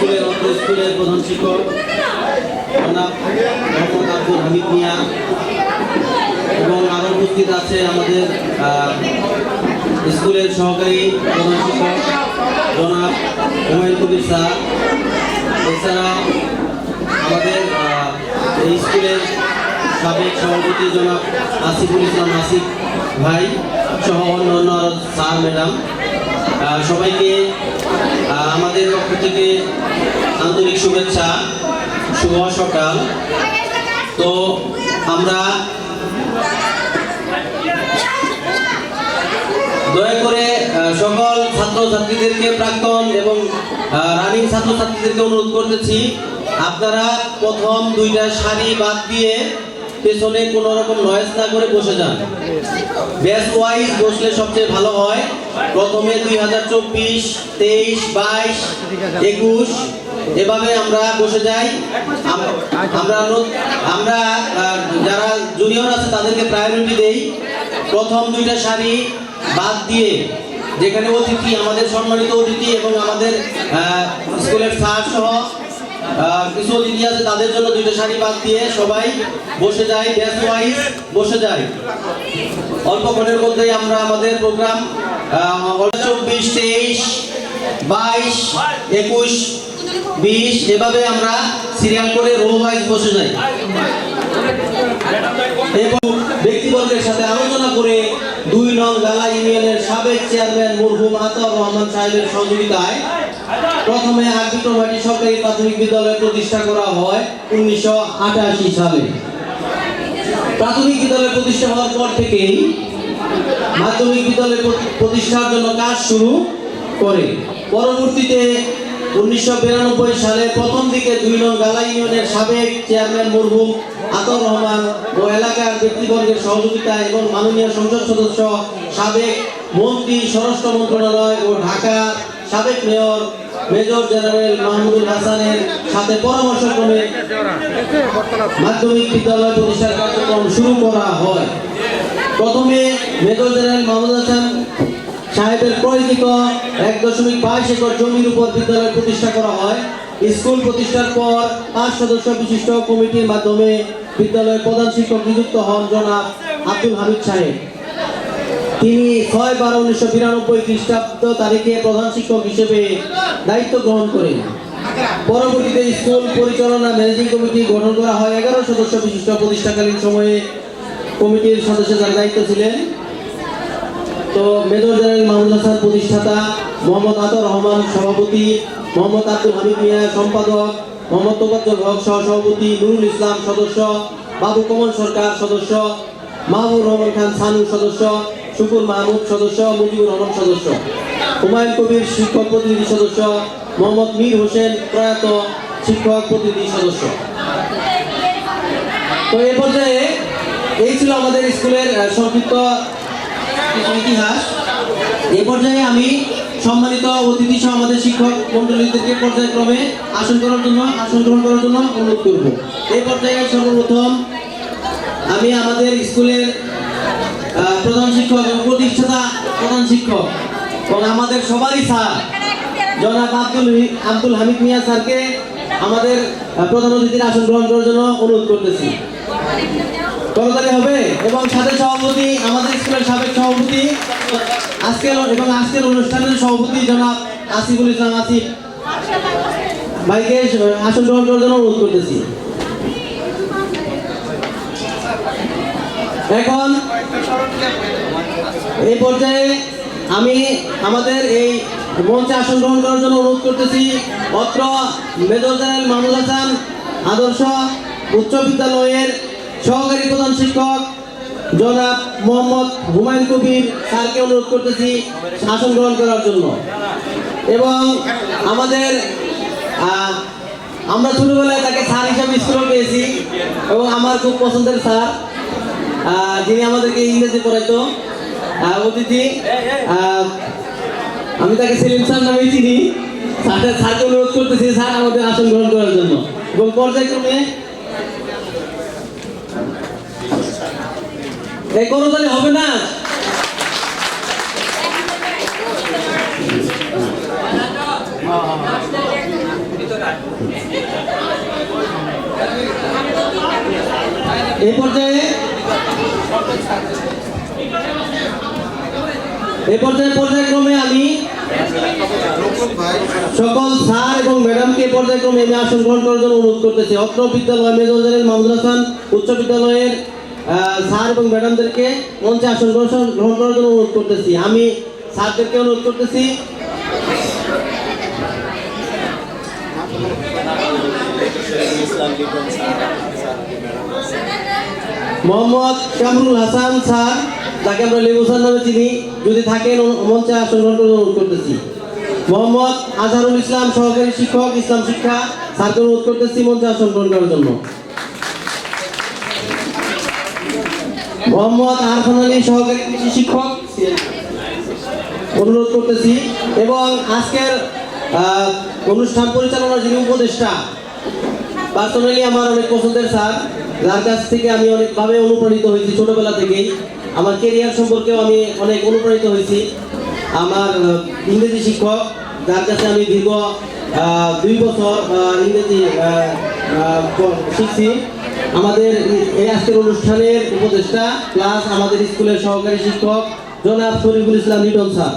স্কুলের স্কুলের প্রধান শিক্ষক জনাব মোহাম্মদ আব্দুল হামিদ মিয়া এবং আরো উপস্থিত আছে আমাদের স্কুলের সহকারী প্রধান শিক্ষক জনাব হুমায়ুন কবির স্যার। এছাড়া আমাদের এই স্কুলের সাবেক সভাপতি জনাব আসিফুল ইসলাম আসিফ ভাই সহ অন্যান্য স্যার ম্যাডাম সবাইকে আমাদের পক্ষ থেকে আন্তরিক শুভেচ্ছা, শুভ সকাল। তো আমরা দয়া করে সকল ছাত্রছাত্রীদেরকে, প্রাক্তন এবং রানিং ছাত্রছাত্রীদেরকে অনুরোধ করতেছি, আপনারা প্রথম দুইটা সারি বাদ দিয়ে পেছনে কোনো রকম নয়েজ না করে বসে যান। ব্যাচ ওয়াইজ বসলে সবচেয়ে ভালো হয়। প্রথমে 2024, 23, 22, 21 এভাবে আমরা বসে যাই। আমরা যারা জুনিয়র আছে তাদেরকে প্রায়োরিটি দেই। প্রথম দুইটা সারি বাদ দিয়ে, যেখানে অতিথি, আমাদের সম্মানিত অতিথি এবং আমাদের স্কুলের স্যার সহ কিছু অতিথি আছে, তাদের জন্য দুইটা সারি বাদ দিয়ে সবাই বসে যাই, ব্যাচ ওয়াইজ বসে যাই। অল্পক্ষণের মধ্যেই আমরা আমাদের প্রোগ্রাম 24, 23, 22, 21, 20 এভাবে আমরা সিরিয়াল করে রো ওয়াইজ বসে যাই এবং ব্যক্তিবর্গের সাথে আলোচনা করে 2 নং গালা ইউনিয়নের সাবেক চেয়ারম্যান মরহুম আতাউর রহমান সাহেবের সহযোগিতায় প্রথমে আরবিট্রোভাটি সরকারি প্রাথমিক বিদ্যালয় প্রতিষ্ঠা করা হয় 1988 সালে। প্রাথমিক বিদ্যালয় প্রতিষ্ঠা হওয়ার পর থেকেই মাধ্যমিক বিদ্যালয় প্রতিষ্ঠার জন্য কাজ শুরু করে। পরবর্তীতে 1992 সালে প্রথম দিকে 2 নং গালা ইউনিয়নের সাবেক চেয়ারম্যান মরহুম আতাউর রহমান ও এলাকার ব্যক্তিবর্গের সহযোগিতা এবং মাননীয় সংসদ সদস্য, সাবেক মন্ত্রী, স্বরাষ্ট্র মন্ত্রণালয় ও ঢাকার সাবেক মেয়র মেজর জেনারেল মাহমুদুল হাসানের সাথে পরামর্শক্রমে মাধ্যমিক বিদ্যালয় প্রতিষ্ঠার কার্যক্রম শুরু করা হয়। প্রথমে মেজর জেনারেল মাহমুদুল হাসান সাহেবের প্রয়োজিত 1.22 একর জমির উপর বিদ্যালয় প্রতিষ্ঠা করা হয়। স্কুল প্রতিষ্ঠার পর 5 সদস্য বিশিষ্ট কমিটির মাধ্যমে বিদ্যালয়ের প্রধান শিক্ষক নিযুক্ত হন জনাব আব্দুল হামিদ সাহেব। তিনি 6/12/1992 খ্রিস্টাব্দ তারিখে প্রধান শিক্ষক হিসেবে দায়িত্ব গ্রহণ করেন। পরবর্তীতে স্কুল পরিচালনা ম্যানেজিং কমিটি গঠন করা হয়। 11 সদস্য বিশিষ্ট প্রতিষ্ঠাকালীন সময়ে কমিটির সদস্যদের দায়িত্ব ছিলেন। তো মেজর জেনারেল মাহমুদুল হাসান প্রতিষ্ঠাতা, মোহাম্মদ আতাউর রহমান সভাপতি, মোহাম্মদ আব্দুল হামিদ মিয়া সম্পাদক, মোহাম্মদ তোফাজ্জল হক সহসভাপতি, নুরুল ইসলাম সদস্য, বাবু কমল সরকার সদস্য, মাহবুব রহমান খান সানু সদস্য, শুকুর মাহমুদ সদস্য, মুজিবুর রহমান সদস্য, হুমায়ুন কবির শিক্ষক প্রতিনিধি সদস্য, মোহাম্মদ মীর হোসেন প্রয়াত শিক্ষক প্রতিনিধি সদস্য। তো এই পর্যায়ে এই ছিল আমাদের স্কুলের সংক্ষিপ্ত ইতিহাস। এই পর্যায়ে আমি সম্মানিত অতিথি সহ আমাদের শিক্ষক মন্ডলীদেরকে পর্যায়ক্রমে আসন গ্রহণ করার জন্য অনুরোধ করব। এই পর্যায়ে সর্বপ্রথম আমি আমাদের স্কুলের প্রধান শিক্ষক এবং প্রতিষ্ঠাতা প্রধান শিক্ষক এবং আমাদের সবারই স্যার জনাব আব্দুল হামিদ মিয়া স্যারকে আমাদের প্রধান অতিথির আসন গ্রহণ করার জন্য অনুরোধ করতেছি। করতালি হবে। এবং সাথে সভাপতি, আমাদের স্কুলের সাবেক সভাপতি, আজকের অনুষ্ঠানের সভাপতি জনাব আসিফুল ইসলাম আসিফ ভাইকে আসন গ্রহণ করার জন্য অনুরোধ করতেছি। এখন এই পর্যায়ে আমি আমাদের এই মঞ্চে আসন গ্রহণ করার জন্য অনুরোধ করতেছি অত্র মেজর জেনারেল মাহমুদুল হাসান আদর্শ উচ্চ বিদ্যালয়ের সহকারী প্রধান শিক্ষক জনাব মোহাম্মদ হুমায়ুন কবির স্যারকে অনুরোধ করতেছি আসন গ্রহণ করার জন্য। এবং আমাদের আমরা ছোটবেলায় তাকে স্যার হিসাবে স্কুলে পেয়েছি এবং আমার খুব পছন্দের স্যার, যিনি আমাদেরকে ইংরেজি পড়াইতো, অতিথি, আমি তাকে সেলিম স্যার নামেই চিনি। স্যারকে অনুরোধ করতেছি স্যার আমাদের আসন গ্রহণ করার জন্য। এবং পর্যায়ক্রমে এই করতালি হবে না? এই পর্যায়ে পর্যায়ক্রমে আমি সকল স্যার এবং ম্যাডামকে পর্যায়ক্রমে আমি আসন গ্রহণ করার জন্য অনুরোধ করতেছি। অত্র বিদ্যালয় মেজর জেনারেল মাহমুদুল হাসান উচ্চ বিদ্যালয়ের স্যার এবং ম্যাডামদেরকে মঞ্চে আসন গ্রহণ করার জন্য অনুরোধ করতেছি। আমি স্যারদেরকে অনুরোধ করতেছি মোহাম্মদ কামরুল হাসান স্যার, যাকে আমরা লেবু স্যার নামে চিনি, যদি থাকেন মঞ্চে আসন গ্রহণ করে অনুরোধ করতেছি। মোহাম্মদ আজহারুল ইসলাম সহকারী শিক্ষক ইসলাম শিক্ষা, স্যারকে অনুরোধ করতেছি মঞ্চে আসন গ্রহণ করার জন্য। মোহাম্মদ আরফান আলী সহকারী কৃষি শিক্ষক, অনুরোধ করতেছি। এবং আজকের অনুষ্ঠান পরিচালনার যিনি উপদেষ্টা, পার্সোনালি আমার অনেক পছন্দের স্যার, যার কাছ থেকে আমি অনেকভাবে অনুপ্রাণিত হয়েছি ছোটবেলা থেকেই। আমার কেরিয়ার সম্পর্কেও আমি অনেক অনুপ্রাণিত হয়েছি। আমার ইংরেজি শিক্ষক, যার কাছে আমি দীর্ঘ 2 বছর ইংরেজি শিখছি। আমাদের এই আজকের অনুষ্ঠানের উপদেষ্টা প্লাস আমাদের স্কুলের সহকারী শিক্ষক জনাব শরীফুল ইসলাম লিটন স্যার,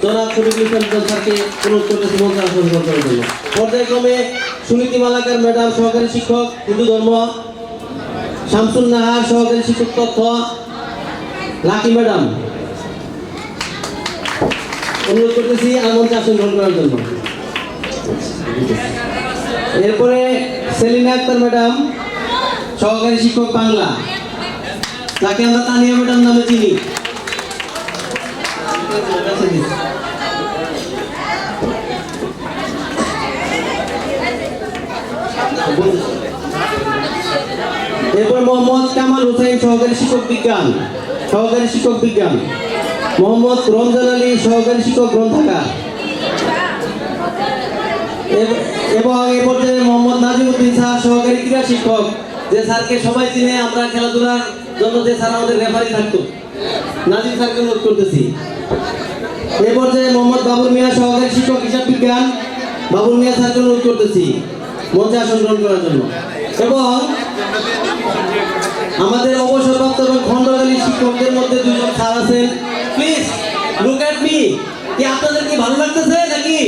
জনাব শরীফুল ইসলাম লিটন স্যারকে অনুরোধ করতেছি মঞ্চে আসন গ্রহণ করার জন্য। পর্যায়ক্রমে সুনীতি মালাকার ম্যাডাম সহকারী শিক্ষক হিন্দু ধর্ম, শামসুল নাহার সহকারী শিক্ষক তথ্য, লাকি ম্যাডাম, অনুরোধ করতেছি আমার মঞ্চে আসন গ্রহণ করার জন্য। এরপরে সেলিনা আক্তার ম্যাডাম সহকারী শিক্ষক বাংলা, যাকে আমরা তানিয়া ম্যাডাম নামে চিনি। এরপর মোহাম্মদ কামাল হোসেন সহকারী শিক্ষক বিজ্ঞান, মোহাম্মদ রমজান আলী সহকারী শিক্ষক গ্রন্থাগার, এবং এ পর্যায়ে মোহাম্মদ নাজিমউদ্দিন স্যার সহকারী ক্রীড়া শিক্ষক, যে স্যারকে সবাই চিনে, আমরা খেলাধুলার জন্য যে স্যার আমাদের রেফারি থাকতো, নাজিম স্যারকে অনুরোধ করতেছি। এ পর্যায়ে মোহাম্মদ বাবুল মিয়া সহকারী শিক্ষক হিসাব বিজ্ঞান, বাবুল মিয়া স্যারকে অনুরোধ করতেছি মঞ্চে আসন গ্রহণ করার জন্য। এবং আমাদের অবসরপ্রাপ্ত এবং খণ্ডকালীন শিক্ষকদের মধ্যে 2 জন স্যার আছেন। Please look at me. কি আপনাদের কি ভালো লাগতেছে নাকি?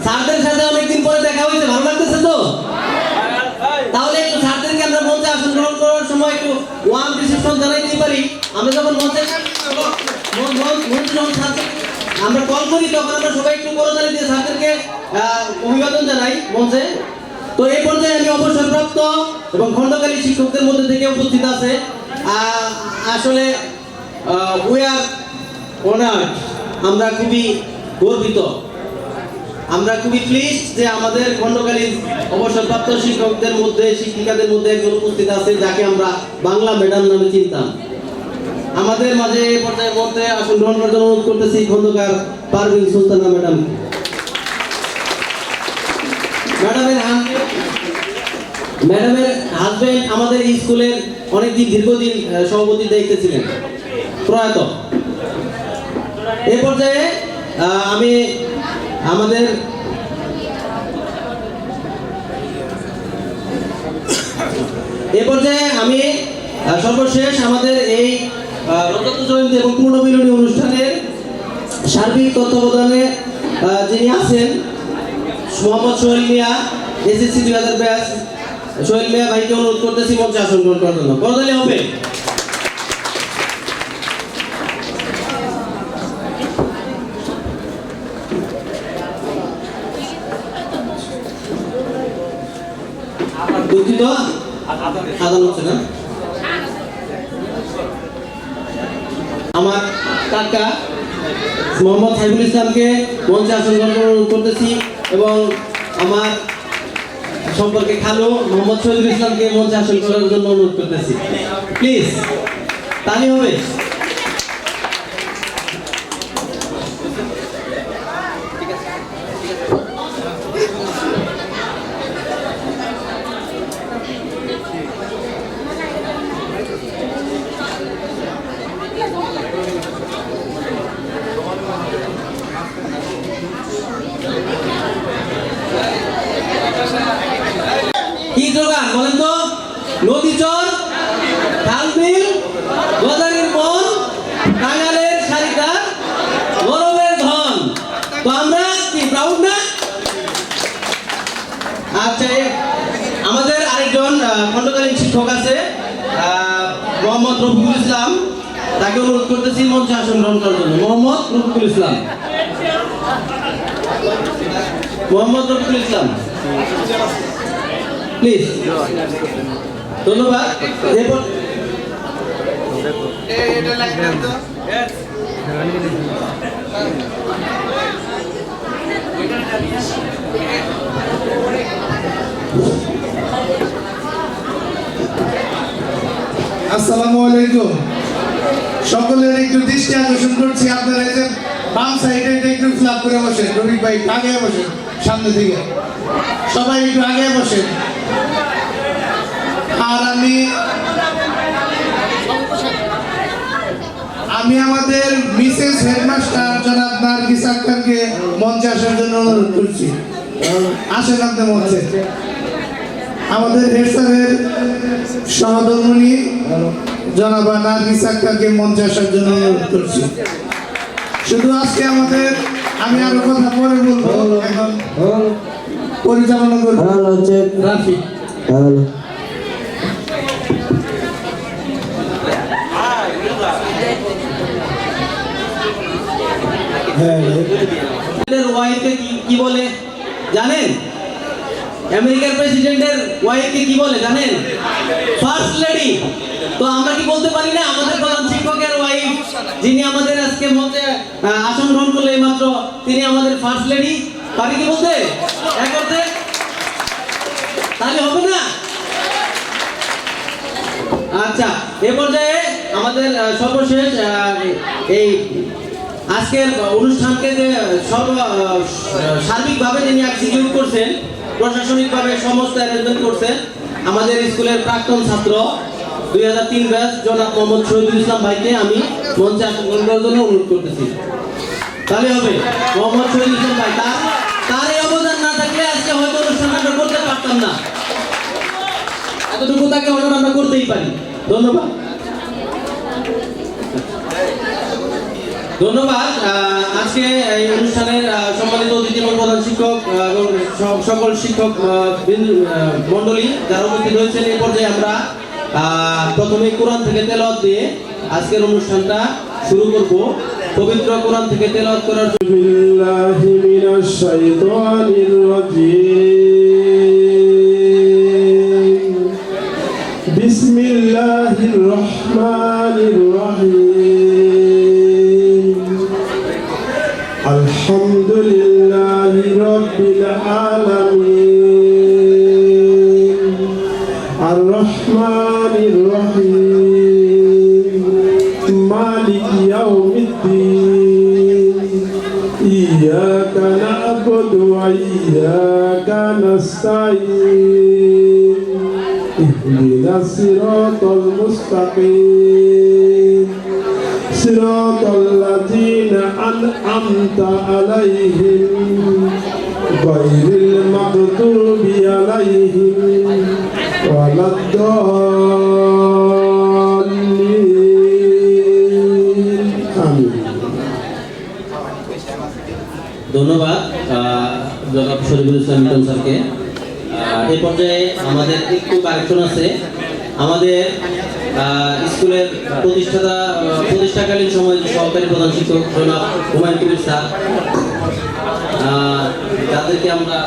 স্যারদের সাথে অনেকদিন পরে দেখা হয়েছে, ভালো লাগতেছে তো? তাহলে একটু স্যারদেরকে আমরা মঞ্চে আসন গ্রহণ করার সময় একটু ওয়ার্ম রিসেপশন জানাইতে পারি। আমরা যখন মঞ্চে আমরা কল করি, তখন আমরা সবাই একটু করতালি দিয়ে স্যারদেরকে অভিবাদন জানাই মঞ্চে। তো এই পর্যায়ে আমি অবসরপ্রাপ্ত এবং খণ্ডকালীন শিক্ষকদের মধ্যে থেকে উপস্থিত আছে। আসলে উই আর অনার্ড, আমরা খুবই গর্বিত, আমরা খুবই প্লিজড যে আমাদের খণ্ডকালীন অবসরপ্রাপ্ত শিক্ষকদের মধ্যে, শিক্ষিকাদের মধ্যে একজন উপস্থিত আছে, যাকে আমরা বাংলা ম্যাডাম নামে চিনতাম। আমাদের মাঝে এই পর্যায়ে মধ্যে আসন গ্রহণ করার জন্য অনুরোধ করতেছি খন্দকার পারভিন সুলতানা ম্যাডাম। ম্যাডামের হাজবেন্ড আমাদের এই স্কুলের দীর্ঘদিন সভাপতির দায়িত্বে ছিলেন, প্রয়াত। এ পর্যায়ে আমি সর্বশেষ আমাদের এই রজত জয়ন্তী এবং পূর্ণমিলনী অনুষ্ঠানের সার্বিক তত্ত্বাবধানে যিনি আছেন মোহাম্মদ সোহেল মিয়া, এসএসসি 2000 ব্যাচ। সোহেল মিয়া ভাইকে অনুরোধ করতেছি মঞ্চে আসন গ্রহণ করার জন্য। করতালি হবে। দুঃখিত, আদান হচ্ছে না। আমার কাকা মোহাম্মদ সাইফুল ইসলামকে মঞ্চে আসন গ্রহণ অনুরোধ করতেছি, এবং আমার সম্পর্কে খালু মোহাম্মদ শহীদুল ইসলামকে মঞ্চে আসন করার জন্য অনুরোধ করতেছি। প্লিজ তালি হবে। খণ্ডকালীন শিক্ষক আছে মোহাম্মদ রফিকুল ইসলাম, তাকে অনুরোধ করতেছি মঞ্চে আসন গ্রহণ করার জন্য। মোহাম্মদ রফিকুল ইসলাম, মোহাম্মদ রফিকুল ইসলাম প্লিজ। ধন্যবাদ। এরপর আসসালামু আলাইকুম। সকলের একটু দৃষ্টি আকর্ষণ করছি, আপনারা এই যে বাম সাইডে একটু ফ্ল্যাপ করে বসেন। রফিক ভাই আগে বসেন, সামনে থেকে সবাই একটু আগে বসেন। আর আমি আমাদের মিসেস হেডমাস্টার জনাব নার্গিস আক্তারকে মঞ্চে আসার জন্য অনুরোধ করছি। আসেন আপনি মঞ্চে। আমাদের হেড স্যারের সহধর্মিণী জনাব নার্গিস আক্তারকে মঞ্চে আসার জন্য অনুরোধ করছি। শুধু আজকে আমাদের, আমি আরো কথা পরে বলবো, এখন পরিচালনা করবো রাফি। ওয়াইফকে কি বলে জানেন? আমেরিকার প্রেসিডেন্টের ওয়াইফকে কি বলে জানেন? First lady. তো আমরা কি বলতে পারি না আমাদের প্রধান শিক্ষকের ওয়াইফ, যিনি আমাদের আজকে মঞ্চে আসন গ্রহণ করলে মাত্র, তিনি আমাদের ফার্স্ট লেডি? পারি কি বলতে? এক করতে তাহলে হবে না? আচ্ছা, এ পর্যায়ে আমাদের সর্বশেষ এই আজকের অনুষ্ঠানকে যে সার্বিকভাবে যিনি এক্সিকিউট করছেন, প্রশাসনিকভাবে সমস্ত অ্যারেঞ্জমেন্ট করছেন, আমাদের স্কুলের প্রাক্তন ছাত্র 2003 ব্যাচ জনাব মোহাম্মদ শহীদুল ইসলাম ভাইকে আমি মঞ্চে আসন গ্রহণ করার জন্য অনুরোধ করতেছি। তাহলে হবে মোহাম্মদ শহীদুল ইসলাম ভাই, তার এই অবদান না থাকলে আজকে হয়তো অনুষ্ঠান আমরা করতে পারতাম না। এতটুকু তাকে অর্ডার আমরা করতেই পারি। ধন্যবাদ। ধন্যবাদ। আজকে এই অনুষ্ঠানের সম্মানিত অতিথি এবং প্রধান শিক্ষক এবং সকল শিক্ষক মন্ডলী যারা উপস্থিত হয়েছেন, এই পর্যায়ে আমরা প্রথমে কোরআন থেকে তেলাওয়াত দিয়ে আজকের অনুষ্ঠানটা শুরু করব। পবিত্র কোরআন থেকে তেলাওয়াত করার জন্য বিসমিল্লাহি মিনাশ শাইতানির রাজিম, বিসমিল্লাহির রহমানির রহিম, আলহামদুলিল্লাহি রাব্বিল আলামিন, আর রহমানির রহিম, মালিক ইয়াউমিদ্দিন, ইয়্যাকা না'বুদু ওয়া ইয়্যাকা নাস্তাঈন, ইহদিনাস সিরাতাল মুস্তাকিম, সিরাতাল লাযীনা আন'আমতা আলাইহিম গায়রিল মাগদুবি আলাইহিম ওয়ালাদ-দাল্লিন। আমিন। ধন্যবাদ জনাব শরীফুল ইসলাম মিটন স্যারকে। এই পর্যায়ে আমাদের একটু কারেকশন আছে। আমাদের স্কুলের প্রতিষ্ঠাকালীন সময় সহকারী প্রধান শিক্ষক জনাব হুমায়ুন কবির স্যার, যাদেরকে আমরা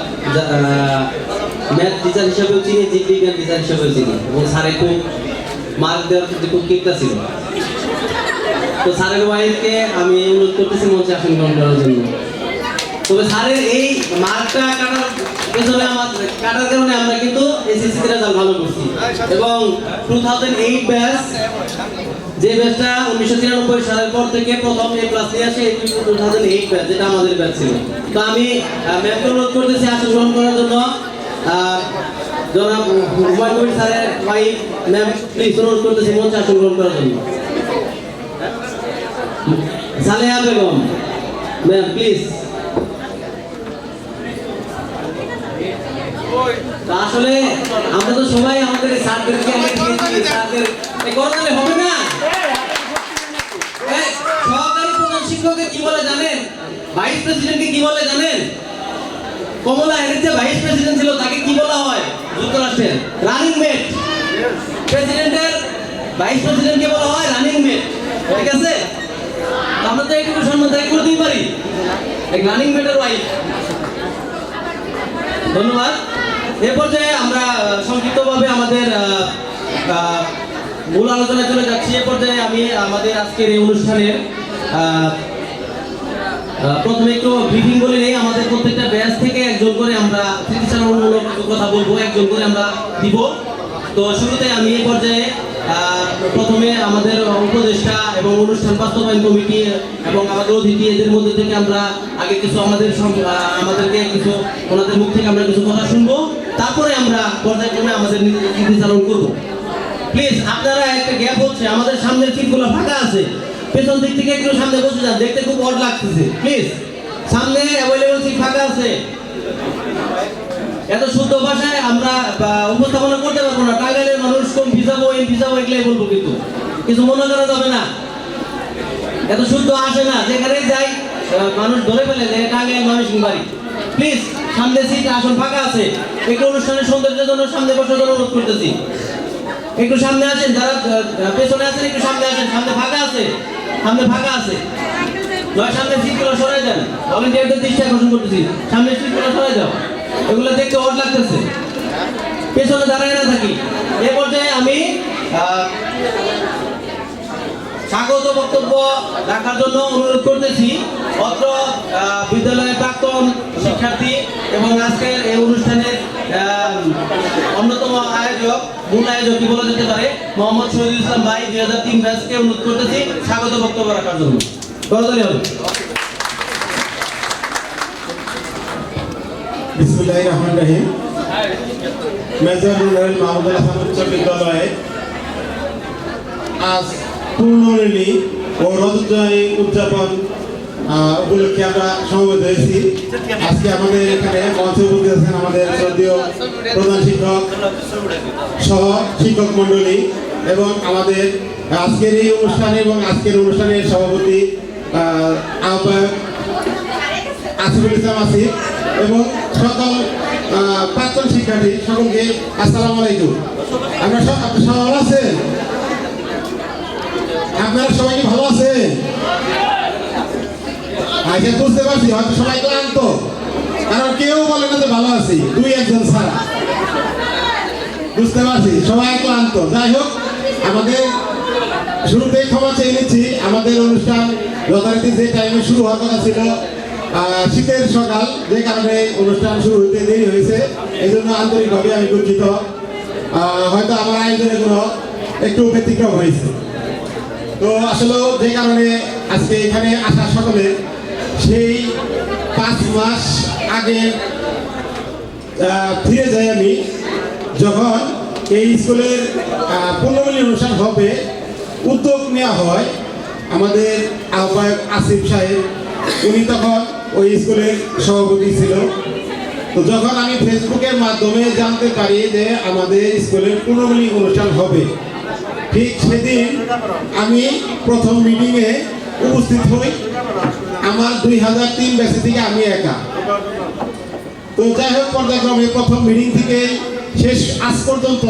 ম্যাথ টিচার হিসেবেও চিনি, জীববিজ্ঞান টিচার হিসেবেও চিনি, এবং স্যারের খুব মার্ক দেওয়ার কিন্তু খুব কিকটা ছিল। তো স্যারের ওয়াইফকে আমি অনুরোধ করতেছি মঞ্চে আসন গ্রহণ করার জন্য। তবে স্যারের এই মার্কটা কাটার কারণে আমরা কিন্তু এসএসসি রেজাল্ট ভালো করছি, এবং 2008 ব্যাচ, যে ব্যাচটা 1993 সালের পর থেকে প্রথম এ প্লাস নিয়ে আসে, 2008 ব্যাচ, যেটা আমাদের ব্যাচ ছিল। তো আমি ম্যামকে অনুরোধ করতেছি আসন গ্রহণ করার জন্য। জনাব হুমায়ুন কবির স্যারের ওয়াইফ ম্যাম, প্লিজ অনুরোধ করতেছি মঞ্চে আসন গ্রহণ করার জন্য। Saleha Begum ma'am, please. আসলে আমরা তো সবাই আমাদের স্যারদেরকে হবে না। সহকারী প্রধান শিক্ষককে কি বলে জানেন? ভাইস প্রেসিডেন্টকে কি বলে জানেন? কমলা হ্যারিস যে ভাইস প্রেসিডেন্ট ছিল তাকে কি বলা হয় যুক্তরাষ্ট্রের? Running mate. প্রেসিডেন্টের ভাইস প্রেসিডেন্টকে বলা হয় রানিং মেট, ঠিক আছে? তো আমরা তো একটু সম্মান তাই করতেই পারি, এক রানিং মেটের ওয়াইফ। ধন্যবাদ। এ পর্যায়ে আমরা সংক্ষিপ্তভাবে আমাদের মূল আলোচনায় চলে যাচ্ছি। এ পর্যায়ে আমি আমাদের আজকের এই অনুষ্ঠানের প্রথমে একটু ব্রিফিং বলে নেই। আমাদের প্রত্যেকটা ব্যাচ থেকে একজন করে আমরা স্মৃতিচারণমূলক কিছু কথা বলবো, একজন করে আমরা দিব। তো শুরুতে আমি এই পর্যায়ে প্রথমে আমাদের উপদেষ্টা এবং অনুষ্ঠান বাস্তবায়ন কমিটি এবং আমাদের অতিথি এদের মধ্যে থেকে আমরা আগে কিছু আমাদেরকে কিছু ওনাদের মুখ থেকে আমরা কিছু কথা শুনবো, তারপরে আমরা পর্যায়ক্রমে আমাদের নীতিচারণ করব। প্লিজ আপনারা একটা গ্যাপ হচ্ছে, আমাদের সামনের সিটগুলো ফাঁকা আছে, পেছন দিক থেকে একটু সামনে বসে যান, দেখতে খুব অড লাগতেছে। প্লিজ সামনে অ্যাভেলেবল সিট ফাঁকা আছে। এত শুদ্ধ ভাষায় আমরা উপস্থাপনা করতে পারবো না। টাঙ্গাইলের মানুষ কোন ভিসাবো এই ভিসাবো এগুলাই বলবো, কিন্তু কিছু মনে করা যাবে না। এত শুদ্ধ আসে না, যেখানে যাই মানুষ ধরে ফেলে যে টাঙ্গাইল মানুষ বাড়ি। প্লিজ সামনে সিট আসন ফাঁকা আছে, একটু অনুষ্ঠানের সৌন্দর্যের জন্য সামনে বসার জন্য অনুরোধ করতেছি। একটু সামনে আসেন, যারা পেছনে আছেন একটু সামনে আসেন, সামনে ফাঁকা আছে, সামনে ফাঁকা আছে। নয় সামনে সিটগুলো সরাই দেন, ভলেন্টিয়ারদের দৃষ্টি আকর্ষণ করতেছি, সামনে সিটগুলো সরাই দাও, এগুলো দেখতে অড লাগতেছে, পেছনে দাঁড়ায় না থাকি। এ পর্যায়ে আমি স্বাগত বক্তব্য রাখার জন্য অনুরোধ করতেছি অত্র বিদ্যালয়ের প্রাক্তন শিক্ষার্থী এবং আজকের এই অনুষ্ঠানের অন্যতম আয়োজক, মূল আয়োজক কি বলা যেতে পারে, মোহাম্মদ শহীদুল ইসলাম ভাই 2003 ব্যাচকে অনুরোধ করতেছি স্বাগত বক্তব্য রাখার জন্য। করতালি হবে। বিসমিল্লাহির রহমানির রহিম। মেজর জেনারেল মাহমুদুল হাসান উচ্চ বিদ্যালয়ে আজ পূর্ণরেণী ও রজতজয়ন্তী উদযাপন উপলক্ষে আমরা সমবেত হয়েছি। আজকে আমাদের এখানে মঞ্চে উপস্থিত আছেন আমাদের শ্রদ্ধেয় প্রধান শিক্ষক সহ শিক্ষক মণ্ডলী এবং আমাদের আজকের এই অনুষ্ঠানে এবং আজকের অনুষ্ঠানের সভাপতি আহ্বায়ক আসিফুল ইসলাম আসিফ এবং সকল প্রাক্তন শিক্ষার্থী সকলকে আসসালামু আলাইকুম। আপনারা সবাই ভালো আছেন? আপনারা সবাই কি ভালো আছেন? আচ্ছা, বুঝতে পারছি হয়তো সবাই ক্লান্ত, কারণ কেউ বলে না যে ভালো আছি, দুই একজন ছাড়া। বুঝতে পারছি সবাই ক্লান্ত। যাই হোক, আমাদের শুরুতেই ক্ষমা চেয়ে নিচ্ছি। আমাদের অনুষ্ঠান যথারীতি যে টাইমে শুরু হওয়ার কথা ছিল, শীতের সকাল, যে কারণে অনুষ্ঠান শুরু হতে দেরি হয়েছে, এই জন্য আন্তরিকভাবে আমি দুঃখিত। হয়তো আমার আয়োজনে কোনো একটু ব্যতিক্রম হয়েছে। তো আসলে যে কারণে আজকে এখানে আসা সকলে সেই 5 মাস আগে ফিরে যাই আমি, যখন এই স্কুলের পূর্ণমিলনী অনুষ্ঠান হবে উদ্যোগ নেওয়া হয় আমাদের আহ্বায়ক আসিফ সাহেব, উনি তখন ওই স্কুলের সভাপতি ছিল। তো যখন আমি ফেসবুকের মাধ্যমে জানতে পারি যে আমাদের স্কুলের পূর্ণমিলনী অনুষ্ঠান হবে, ঠিক সেদিন আমি প্রথম মিটিংয়ে উপস্থিত হই। আমার 2003 ব্যাচে থেকে আমি একা। তো যাই হোক, পর্যায়ক্রমে প্রথম মিটিং থেকে শেষ আজ পর্যন্ত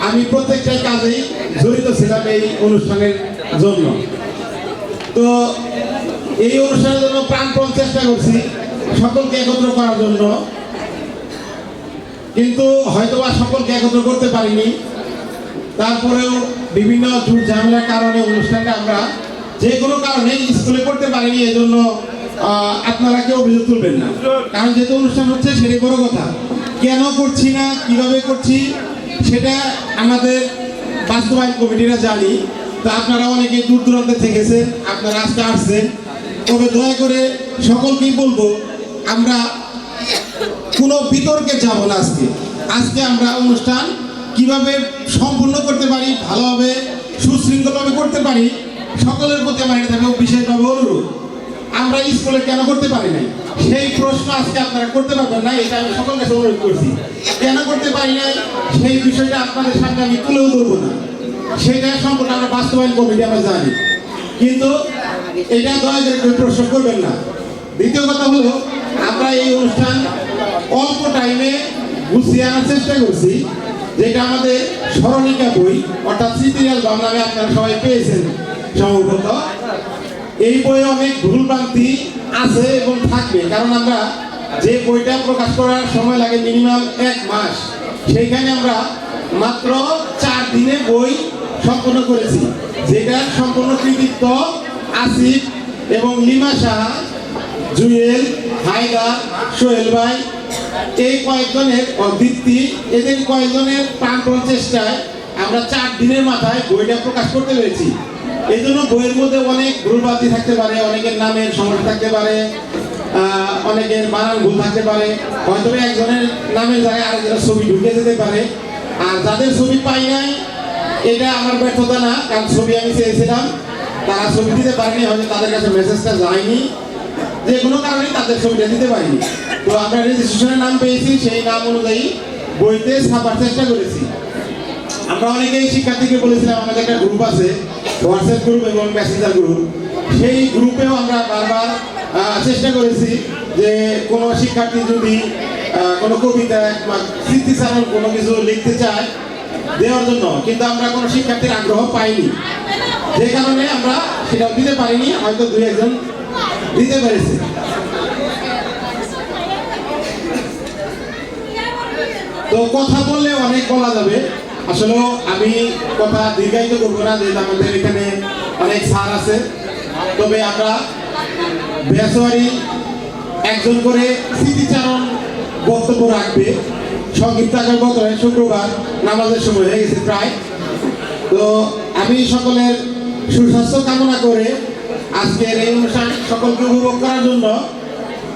আমি প্রত্যেকটা কাজেই জড়িত ছিলাম এই অনুষ্ঠানের জন্য। তো এই অনুষ্ঠানের জন্য প্রাণপণ চেষ্টা করছি সকলকে একত্র করার জন্য, কিন্তু হয়তোবা সকলকে একত্র করতে পারিনি। তারপরেও বিভিন্ন ঝুট ঝামেলার কারণে অনুষ্ঠানটা আমরা যে কোনো কারণে স্কুলে করতে পারিনি। এজন্য আপনারা কেউ অভিযোগ তুলবেন না, কারণ যেহেতু অনুষ্ঠান হচ্ছে সেটাই বড় কথা। কেন করছি না, কিভাবে করছি, সেটা আমাদের বাস্তবায়ন কমিটিরা জানি। তো আপনারা অনেকে দূর দূরান্তে থেকেছেন, আপনারা আজকে আসছেন। তবে দয়া করে সকলকেই বলবো, আমরা কোনো বিতর্কে যাব না। আজকে আমরা অনুষ্ঠান কিভাবে সম্পূর্ণ করতে পারি, ভালোভাবে সুশৃঙ্খলভাবে করতে পারি, সকলের প্রতি আমার এটা বিশেষভাবে অনুরোধ। আমরা স্কুলে কেন করতে পারি নাই সেই প্রশ্ন আজকে আপনারা করতে পারবেন না, এটা আমি সকল কাছে অনুরোধ করছি। কেন করতে পারি নাই সেই বিষয়টা আপনাদের সামনে আমি তুলেও ধরবো না, সেটা সম্পূর্ণ আমরা বাস্তবায়ন কমিটি আমরা জানি, কিন্তু এটা দয়া করে কেউ প্রশ্ন করবেন না। দ্বিতীয় কথা হলো, আমরা এই অনুষ্ঠান অল্প টাইমে গুছিয়ে আনার চেষ্টা করছি, যেটা আমাদের স্মরণিকা বই অর্থাৎ স্মৃতি অ্যালবাম নামে আপনারা সবাই পেয়েছেন সম্ভবত। এই বইয়ে অনেক ভুলভ্রান্তি আছে এবং থাকবে, কারণ আমরা যে বইটা প্রকাশ করার সময় লাগে মিনিমাম 1 মাস, সেইখানে আমরা মাত্র 4 দিনে বই সম্পন্ন করেছি, যেটা সম্পূর্ণ কৃতিত্ব আসিফ এবং লিমা সাহা, জুয়েল, হায়দার, সোহেল ভাই, এই কয়েকজনের দীপ্তি, এদের কয়েকজনের প্রাণপণ চেষ্টায় আমরা 4 দিনের মাথায় বইটা প্রকাশ করতে পেরেছি। এই জন্য বইয়ের মধ্যে অনেক ভুলভ্রান্তি থাকতে পারে, অনেকের নামের সমস্যা থাকতে পারে, অনেকের বানান ভুল থাকতে পারে, হয়তো একজনের নামের জায়গায় আরেকজনের ছবি ঢুকে যেতে পারে। আর যাদের ছবি পাই নাই, এটা আমার ব্যর্থতা না, কারণ ছবি আমি চেয়েছিলাম, তারা ছবি দিতে পারেনি, হয়তো তাদের কাছে মেসেজটা যায়নি, যে কোনো কারণে তাদের ছবিটা দিতে পারিনি। তো আমরা রেজিস্ট্রেশনের নাম পেয়েছি, সেই নাম অনুযায়ী বইতে ছাপার চেষ্টা করেছি। আমরা অনেকেই শিক্ষার্থীকে বলেছিলাম, আমাদের একটা গ্রুপ আছে, হোয়াটসঅ্যাপ গ্রুপ এবং মেসেঞ্জার গ্রুপ, সেই গ্রুপেও আমরা বারবার চেষ্টা করেছি যে কোনো শিক্ষার্থী যদি কোনো কবিতা বা স্মৃতিচারণ কোনো কিছু লিখতে চায় দেওয়ার জন্য, কিন্তু আমরা কোনো শিক্ষার্থীর আগ্রহ পাইনি, যে কারণে আমরা সেটাও দিতে পারিনি, হয়তো 2-1 দিতে পেরেছে। তো কথা বললে অনেক বলা যাবে, আসলে আমি কথা দীর্ঘায়িত করবো না, যেহেতু আমাদের এখানে অনেক স্যার আছে। তবে আমরা বেসরকারি একজন করে স্মৃতিচারণ বক্তব্য রাখবে, সংক্ষিপ্ত আকার বক্তব্য, শুক্রবার নামাজের সময় হয়ে গেছে প্রায়। তো আমি সকলের সুস্বাস্থ্য কামনা করে আজকের এই অনুষ্ঠান সকলকে উপভোগ করার জন্য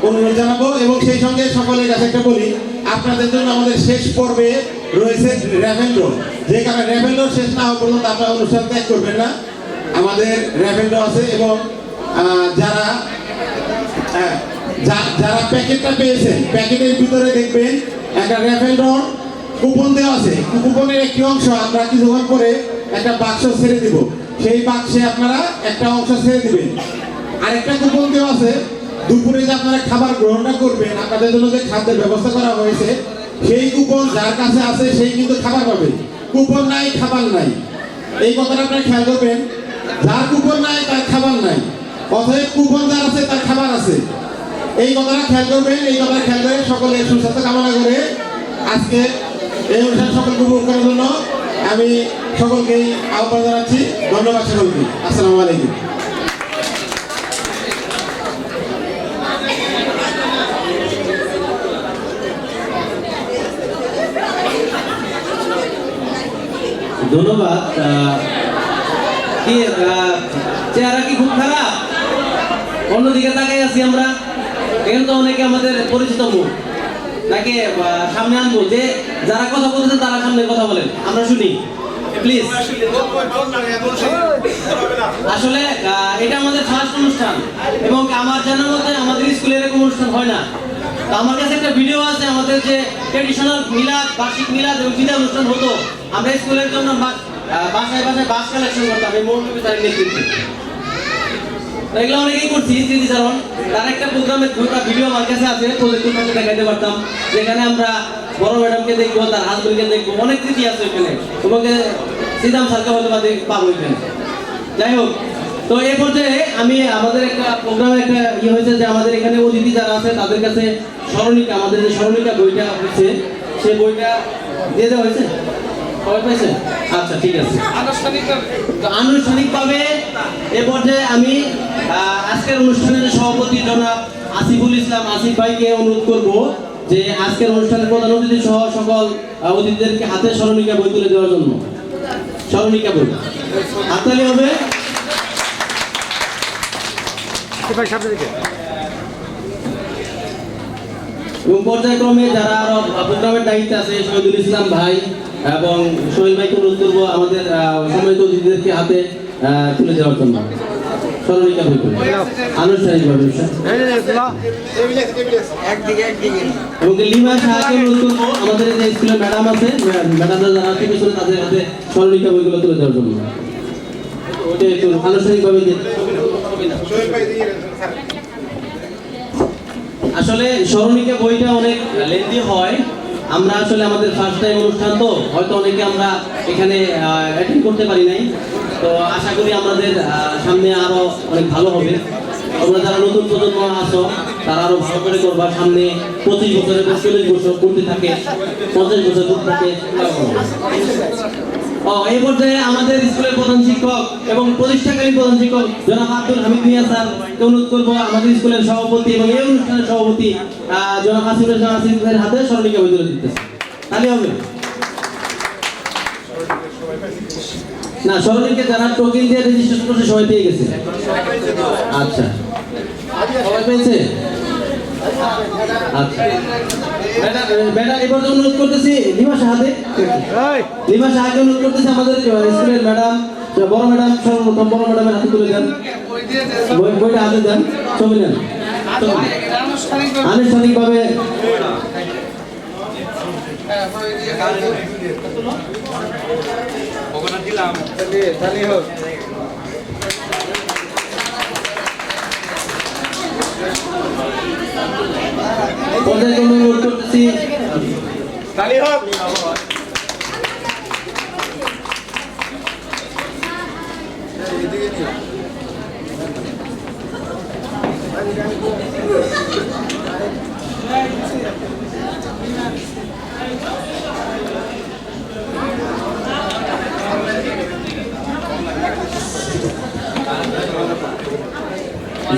অনুরোধ জানাবো, এবং সেই সঙ্গে সকলের কাছে একটা বলি, আপনাদের জন্য আমাদের শেষ পর্বে রয়েছে র্যাভেল ড্র, যে কারণে র্যাভেল ড্র শেষ না হওয়া পর্যন্ত আপনারা অনুষ্ঠান ত্যাগ করবেন না। আমাদের র্যাভেল ড্র আছে, এবং যারা যারা প্যাকেটটা পেয়েছেন, প্যাকেটের ভিতরে দেখবেন একটা র্যাভেল ড্র কুপন দেওয়া আছে। কুপনের একটি অংশ আমরা কিছুক্ষণ পরে একটা বাক্স ছেড়ে দিব, সেই বাক্সে আপনারা একটা অংশ ছেড়ে দিবেন। আরেকটা কুপন দেওয়া আছে, দুপুরে যে আপনারা খাবার গ্রহণটা করবেন, আপনাদের জন্য যে খাদ্যের ব্যবস্থা করা হয়েছে, সেই কুপন যার কাছে আছে সেই কিন্তু খাবার পাবে, কুপন নাই খাবার নাই, এই কথাটা আপনারা খেয়াল করবেন। যার কুপন নাই তার খাবার নাই, অতএব কুপন যার আছে তার খাবার আছে, এই কথাটা খেয়াল করবেন। এই কথাটা খেয়াল করে সকলের সুস্বাস্থ্য কামনা করে আজকে এই অনুষ্ঠান সকলকে উপভোগ করার জন্য আমি সকলকেই আহ্বান জানাচ্ছি। ধন্যবাদ সকলকে, আসসালামু আলাইকুম। ধন্যবাদ। কি চেহারা কি খুব খারাপ? অন্যদিকে তাকাই আছি আমরা, এখানে তো অনেকে আমাদের পরিচিত মুখ, তাকে সামনে আনবো, যে যারা কথা বলছেন তারা সামনে কথা বলেন, আমরা শুনি প্লিজ। আসলে এটা আমাদের ফার্স্ট অনুষ্ঠান, এবং আমার জানার মধ্যে আমাদের স্কুলে এরকম অনুষ্ঠান হয় না। তো আমার কাছে একটা ভিডিও আছে, আমাদের যে ট্রেডিশনাল মিলাদ, বার্ষিক মিলাদ এবং বিদায় অনুষ্ঠান হতো, আমরা স্কুলের জন্য বাসায় বাসায় বাস কালেকশন করতাম এই মৌলভী তারিখ নেতৃত্বে। এগুলো অনেকেই করছি স্মৃতিচারণ। তার একটা প্রোগ্রামের দুটো ভিডিও আমার কাছে আছে, প্রজেক্টের মধ্যে দেখাইতে পারতাম, যেখানে আমরা বড় ম্যাডামকে দেখবো, তার হাজবেন্ডকে দেখবো, অনেক স্মৃতি আছে ওখানে, তোমাকে সিদাম স্যারকে হয়তো পাবো ওইখানে। যাই হোক, তো এই পর্যায়ে আমি আমাদের একটা প্রোগ্রামে একটা ইয়ে হয়েছে যে আমাদের এখানে অতিথি যারা আছে তাদের কাছে স্মরণিকা, আমাদের যে স্মরণিকা বইটা হচ্ছে, সেই বইটা দিয়ে দেওয়া হয়েছে, সবাই পাইছে? আচ্ছা, ঠিক আছে। আনুষ্ঠানিকভাবে এ পর্যায়ে আমি আজকের অনুষ্ঠানের সভাপতি জনাব আসিফুল ইসলাম আসিফ ভাইকে অনুরোধ করব যে আজকের অনুষ্ঠানের প্রধান অতিথি সহ সকল অতিথিদেরকে হাতে স্মরণিকা বই তুলে দেওয়ার জন্য। স্মরণিকা বই হাততালি হবে। এবং পর্যায়ক্রমে যারা আরো প্রোগ্রামের দায়িত্বে আছে, শহীদুল ইসলাম ভাই এবং সোহেল ভাইকে অনুরোধ করবো আমাদের সম্মানিত অতিথিদেরকে হাতে তুলে দেওয়ার জন্য স্মরণিকা বই করে আনুষ্ঠানিকভাবে। এবং লিমা সাহাকে অনুরোধ করবো আমাদের যে স্কুলের ম্যাডাম আছে, ম্যাডামরা যারা আছে পিছনে, তাদের হাতে স্মরণিকা বইগুলো তুলে দেওয়ার জন্য ওইটা একটু আনুষ্ঠানিকভাবে। আসলে স্মরণিকা বইটা অনেক লেন্দি হয়, আমরা আসলে আমাদের ফার্স্ট টাইম অনুষ্ঠান তো হয়তো অনেকে আমরা এখানে অ্যাটেন্ড করতে পারি নাই, তো আশা করি আমাদের সামনে আরো অনেক ভালো হবে। তোমরা যারা নতুন প্রজন্ম আছো তারা আরো ভালো করে করবা। সামনে 25 বছরের 40 বছর করতে থাকে, 50 বছর করতে থাকে। এই পর্যায়ে আমাদের স্কুলের প্রধান শিক্ষক এবং প্রতিষ্ঠাকালীন প্রধান শিক্ষক জনাব আব্দুল হামিদ মিয়া স্যারকে অনুরোধ করবো আমাদের স্কুলের সভাপতি এবং এই অনুষ্ঠানের সভাপতি জনাব আসিফুর রহমান আসিফের হাতে স্মরণিকা বই তুলে দিতেছে। তাহলে হবে না, স্মরণিকা যারা টোকেন দিয়ে রেজিস্ট্রেশন করছে সবাই পেয়ে গেছে? আচ্ছা, সবাই পেয়েছে? আচ্ছা, ম্যাডাম এবার অনুরোধ করতেছি লিমা সাহাকে অনুরোধ করতেছি আমাদের স্কুলের ম্যাডাম, বড় ম্যাডাম, সর্বপ্রথম বড় ম্যাডামের হাতে তুলে দেন, বইটা হাতে দেন, ছবি নেন আনুষ্ঠানিকভাবে। অনুরোধ করতেছি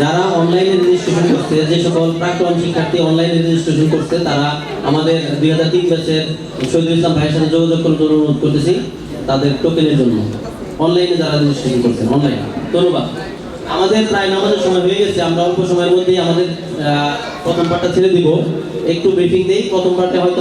যারা অনলাইনে রেজিস্ট্রেশন করছে, যে সকল প্রাক্তন শিক্ষার্থী অনলাইনে রেজিস্ট্রেশন করছে তারা আমাদের 2003 ব্যাচের শহীদুল ইসলাম ভাইয়ের সাথে যোগাযোগ করার জন্য অনুরোধ করতেছি তাদের টোকেনের জন্য। অনলাইনে যারা রেজিস্ট্রেশন করছেন অনলাইনে, ধন্যবাদ। আমাদের প্রায় নামাজের সময় হয়ে গেছে, আমরা অল্প সময়ের মধ্যেই আমাদের প্রথম পার্টটা ছেড়ে দিব। একটু ব্রিফিং দেই। প্রথম পার্টে হয়তো